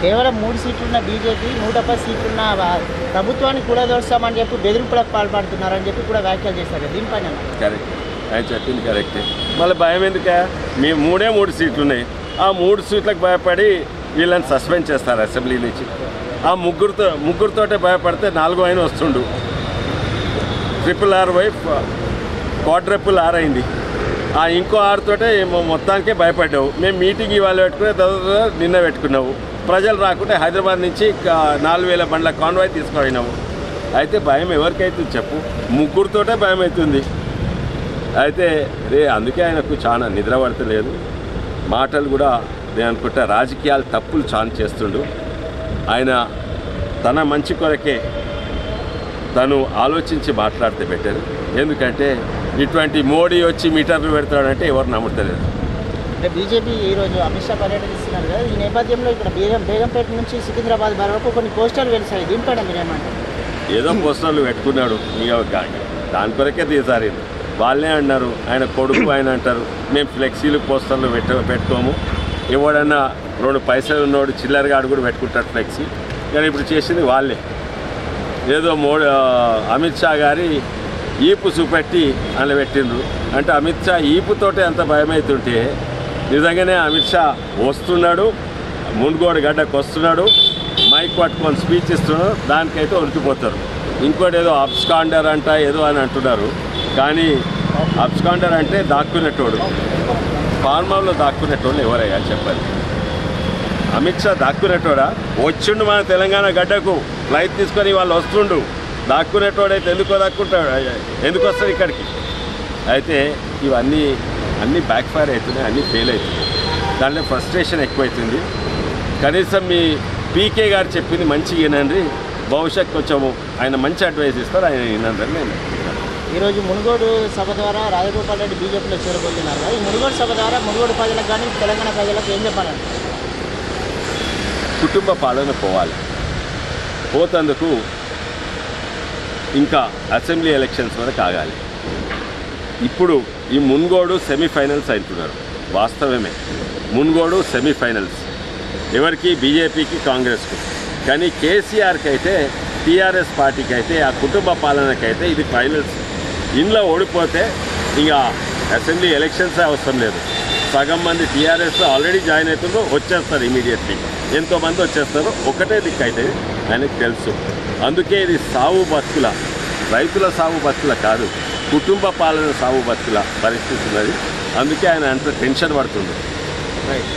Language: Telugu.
కేవలం 3 సీట్లున్న బీజేపీ 110 సీట్లున్న ప్రభుత్వాన్ని కూలదోస్తామని చెప్పి బెదిరింపులకు పాల్పడుతున్నారని చెప్పి కూడా వ్యాఖ్యలు చేశారు. దీనిపైన కరెక్ట్, ఆయన చెప్పింది కరెక్టే. మళ్ళీ భయం ఎందుకే? మీ 3 సీట్లు ఉన్నాయి. ఆ 3 సీట్లకు భయపడి వీళ్ళని సస్పెండ్ చేస్తారు అసెంబ్లీ నుంచి. ఆ ముగ్గురితోటే భయపడితే 4వ ఆయన వస్తుండు. RRR వైఫ్ R అయింది. ఆ ఇంకో 6 తోటే మొత్తానికే భయపడ్డావు. మేము మీటింగ్ ఇవాళ పెట్టుకునే నిన్న పెట్టుకున్నావు. ప్రజలు రాకుంటే హైదరాబాద్ నుంచి 4000 బండ్ల కాన్వాయ్ తీసుకుపోయినావు. అయితే భయం ఎవరికైతుంది చెప్పు? ముగ్గురితోటే భయం అవుతుంది. అయితే అందుకే ఆయనకు చాలా నిద్ర పడతలేదు. మాటలు కూడా నేను అనుకుంటా రాజకీయాలు తప్పులు చాలా చేస్తుండు. ఆయన తన మంచి కొరకే తను ఆలోచించి మాట్లాడితే బెటర్. ఎందుకంటే ఇటువంటి మోడీ వచ్చి మీటర్లు పెడతాడంటే ఎవరు నమ్ముతలేదు. అంటే బీజేపీ ఈరోజు అమిత్ షా పర్యటిస్తున్నారు కదా, ఈ నేపథ్యంలో ఇక్కడ బేగంపేట నుంచి సికింద్రాబాద్ వరకు కొన్ని పోస్టర్లు వెలిసాయి. దీనిపైన మీరేమంటారు? ఏదో పోస్టర్లు పెట్టుకున్నాడు, దాని కొరకే తీసారు. వాళ్ళే అన్నారు, ఆయన కొడుకు ఆయన అంటారు మేము ఫ్లెక్సీలు పోస్టర్లు పెట్టుకోము. ఎవడన్నా 2 పైసలు ఉన్నోడు చిల్లరగాడు కూడా పెట్టుకుంటాడు ఫ్లెక్సీ. కానీ ఇప్పుడు చేసింది వాళ్ళే. ఏదో అమిత్ షా గారి ఈపు చూపెట్టి అందులో పెట్టిండ్రు. అంటే అమిత్ షా ఈపుతోటే అంత భయమవుతుంటే నిజంగానే అమిత్ షా వస్తున్నాడు, మున్గోడు గడ్డకు వస్తున్నాడు, మైక్ పట్టుకొని స్పీచ్ ఇస్తున్నాడు, దానికైతే ఉరికిపోతారు. ఇంకోటి ఏదో అబ్స్కాండర్ అంట ఏదో అని అంటున్నారు. కానీ అబ్స్కాండర్ అంటే దాక్కునేటోడు. ఫార్మాలో దాక్కునేటోళ్ళు ఎవరయ్యా చెప్పండి? అమిత్ షా దాక్కునేటోడా? వచ్చిండు మన తెలంగాణ గడ్డకు ఫ్లైట్ తీసుకొని వాళ్ళు వస్తుండు. దాక్కునేటోడైతే ఎందుకు వస్తాడు ఇక్కడికి? అయితే ఇవన్నీ బ్యాక్ ఫైర్ అవుతున్నాయి, అన్నీ ఫెయిల్ అవుతున్నాయి. దాంట్లో ఫ్రస్ట్రేషన్ ఎక్కువైతుంది. కనీసం మీ పీకే గారు చెప్పింది మంచిగా వినండి, భవిష్యత్ కొంచెము ఆయన మంచి అడ్వైస్ ఇస్తారు, ఆయన వినండి. నేను ఈరోజు మునుగోడు సభ ద్వారా రాజగోపాల్ రెడ్డి బీజేపీలో చేరబోతున్నారు. ఈ మునుగోడు సభ ద్వారా మునుగోడు ప్రజలకు కానీ తెలంగాణ ప్రజలకు ఏం చెప్పాలంటే? కుటుంబ పాలన పోవాలి. పోతందుకు ఇంకా అసెంబ్లీ ఎలక్షన్స్ వరకు ఆగాలి. ఇప్పుడు ఈ మున్గోడు సెమీఫైనల్స్ అంటున్నారు. వాస్తవమే, మున్గోడు సెమీఫైనల్స్ ఎవరికి? బీజేపీకి, కాంగ్రెస్కు. కానీ కేసీఆర్కి అయితే, టీఆర్ఎస్ పార్టీకి అయితే, ఆ కుటుంబ పాలనకైతే ఇది ఫైనల్స్. ఇంట్లో ఓడిపోతే ఇక అసెంబ్లీ ఎలక్షన్సే అవసరం లేదు. సగం మంది టీఆర్ఎస్ ఆల్రెడీ జాయిన్ అవుతుందో వచ్చేస్తారు ఇమీడియట్లీ. ఎంతోమంది వచ్చేస్తారు. ఒకటే దిక్కు అయితే ఆయనకు తెలుసు. అందుకే ఇది సాగు బతుకుల, రైతుల సాగు బతుకుల కాదు, కుటుంబ పాలన సాగు బతుకుల పరిస్థితి ఉన్నది. అందుకే ఆయన అంత టెన్షన్ పడుతుంది. రైట్.